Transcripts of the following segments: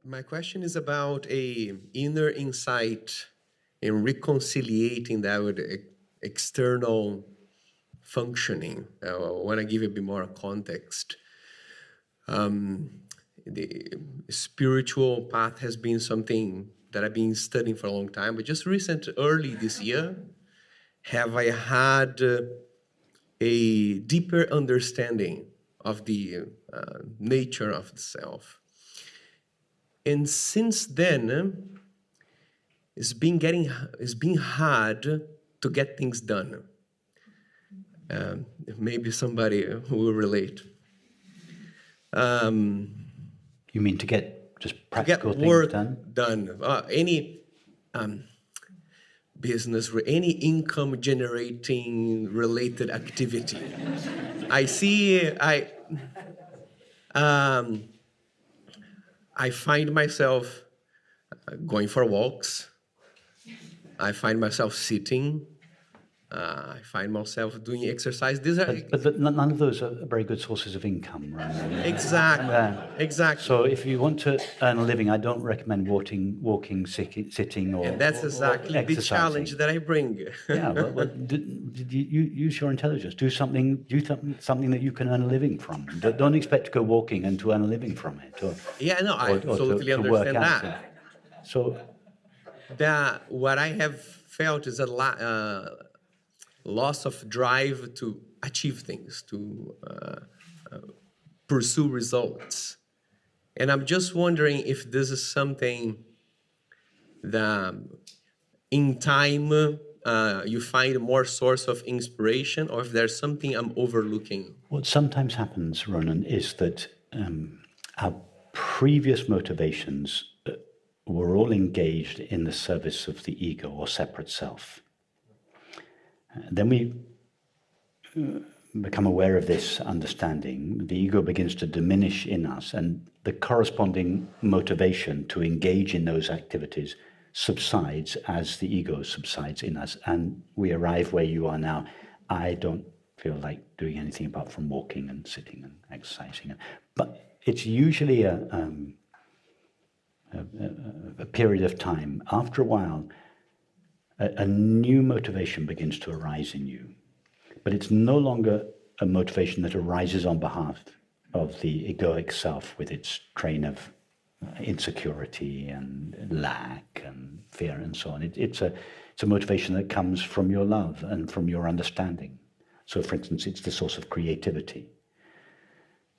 My question is about a inner insight in reconciliating that with external functioning. I want to give a bit more context. The spiritual path has been something that I've been studying for a long time, but just early this year, have I had a deeper understanding of the nature of the self. And since then, it's been hard to get things done. Maybe somebody will relate. You mean to get just practical things done? Any business, any income generating related activity. I find myself going for walks. I find myself sitting. I find myself doing exercise. But none of those are very good sources of income, right? Exactly. So if you want to earn a living, I don't recommend walking, sitting, or and that's exactly the challenge that I bring. Yeah, well, you use your intelligence. Do something that you can earn a living from. Don't expect to go walking and to earn a living from it. I totally understand that. So what I have felt is a loss of drive to achieve things, to pursue results. And I'm just wondering if this is something that in time you find more source of inspiration, or if there's something I'm overlooking. What sometimes happens, Ronan, is that our previous motivations were all engaged in the service of the ego or separate self. Then we become aware of this understanding. The ego begins to diminish in us, and the corresponding motivation to engage in those activities subsides as the ego subsides in us, and we arrive where you are now. I don't feel like doing anything apart from walking and sitting and exercising. But it's usually a period of time. After a while, a new motivation begins to arise in you. But it's no longer a motivation that arises on behalf of the egoic self with its train of insecurity and lack and fear and so on. It's a motivation that comes from your love and from your understanding. So, for instance, it's the source of creativity.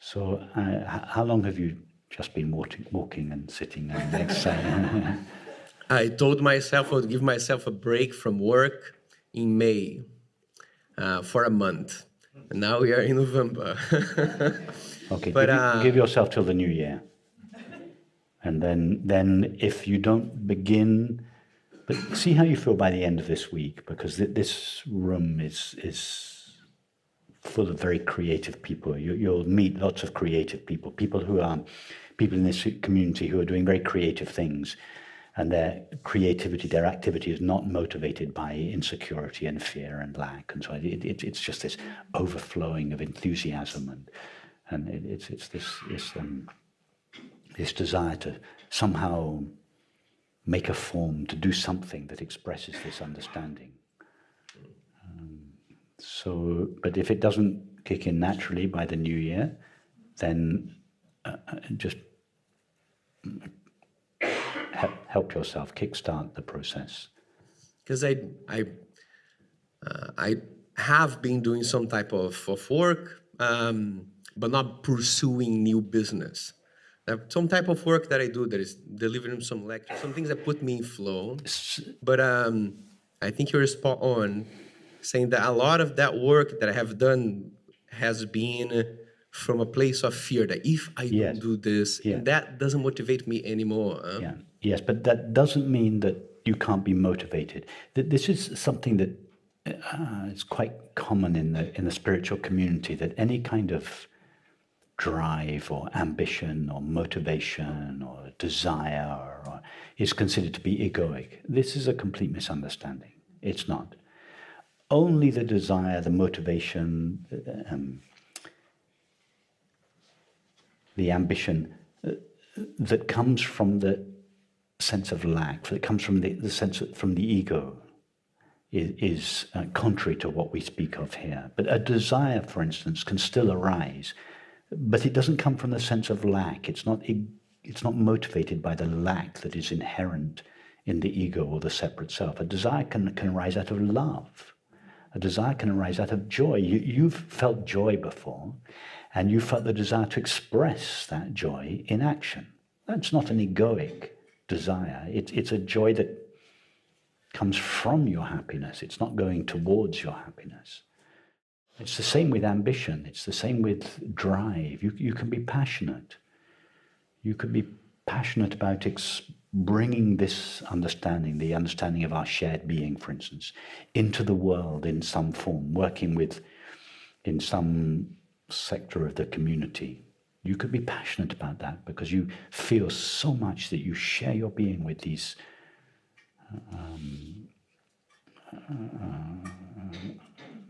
So how long have you just been walking and sitting and exercising? I told myself I would give myself a break from work in May for a month. And now we are in November. Okay, but give yourself till the new year. And then if you don't begin, but see how you feel by the end of this week, because this room is full of very creative people. You'll meet lots of creative people in this community who are doing very creative things. And their creativity, their activity is not motivated by insecurity and fear and lack and so on. It's just this overflowing of enthusiasm and it's this desire to somehow make a form, to do something that expresses this understanding. But if it doesn't kick in naturally by the new year, then just help yourself, kickstart the process. Because I have been doing some type of work, but not pursuing new business. Some type of work that I do that is delivering some lectures, some things that put me in flow. But I think you're spot on, saying that a lot of that work that I have done has been from a place of fear, that if I don't do this, that doesn't motivate me anymore. Yes, but that doesn't mean that you can't be motivated. This is something that is quite common in the spiritual community, that any kind of drive or ambition or motivation or desire is considered to be egoic. This is a complete misunderstanding. It's not. Only the desire, the motivation, the ambition that comes from the sense of lack, that comes from the sense from the ego, is contrary to what we speak of here. But a desire, for instance, can still arise, but it doesn't come from the sense of lack. It's not motivated by the lack that is inherent in the ego or the separate self. A desire can arise out of love. A desire can arise out of joy. You've felt joy before, and you felt the desire to express that joy in action. That's not an egoic desire. It's a joy that comes from your happiness. It's not going towards your happiness. It's the same with ambition. It's the same with drive. You can be passionate. You could be passionate about bringing this understanding, the understanding of our shared being, for instance, into the world in some form, working in some sector of the community. You could be passionate about that because you feel so much that you share your being with these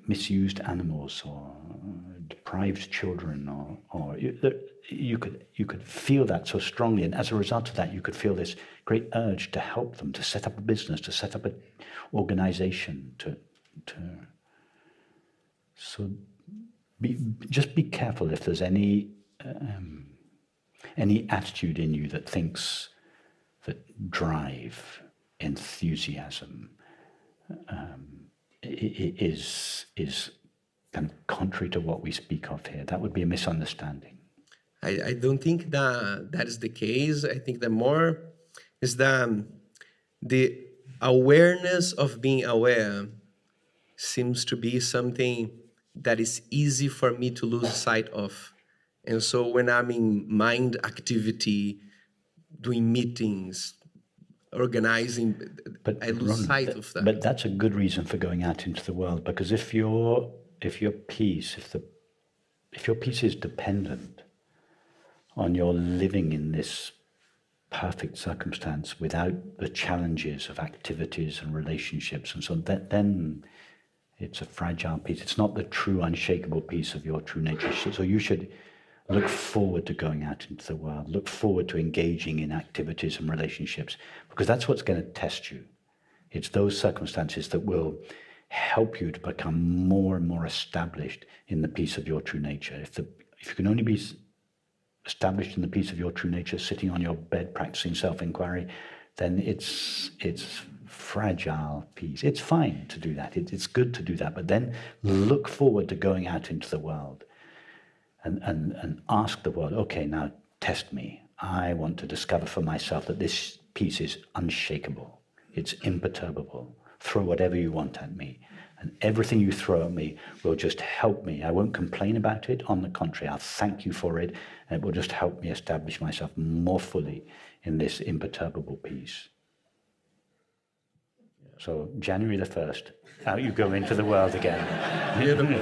misused animals or deprived children, or you could feel that so strongly, and as a result of that, you could feel this great urge to help them, to set up a business, to set up an organization, so just be careful if there's any attitude in you that thinks that drive, enthusiasm is kind of contrary to what we speak of here. That would be a misunderstanding. I don't think that is the case. I think that more is the awareness of being aware seems to be something that is easy for me to lose sight of. And so when I'm in mind activity, doing meetings, organizing, I lose sight of that. But that's a good reason for going out into the world, because if your peace is dependent on your living in this perfect circumstance without the challenges of activities and relationships and so on, then it's a fragile peace. It's not the true unshakable peace of your true nature. So you should look forward to going out into the world, look forward to engaging in activities and relationships, because that's what's going to test you. It's those circumstances that will help you to become more and more established in the peace of your true nature. If you can only be established in the peace of your true nature, sitting on your bed practicing self-inquiry, then it's fragile peace. It's fine to do that. It's good to do that. But then look forward to going out into the world and ask the world, okay, now test me. I want to discover for myself that this peace is unshakable. It's imperturbable. Throw whatever you want at me. And everything you throw at me will just help me. I won't complain about it. On the contrary, I'll thank you for it. And it will just help me establish myself more fully in this imperturbable peace. So January the 1st, out you go into the world again. Beautiful.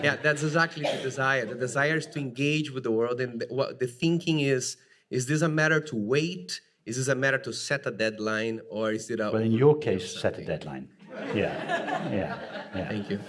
Yeah, that's exactly the desire. The desire is to engage with the world. And what the thinking is this a matter to wait? Is this a matter to set a deadline? Or is it a... Well, in your case, set a deadline. Yeah. Thank you.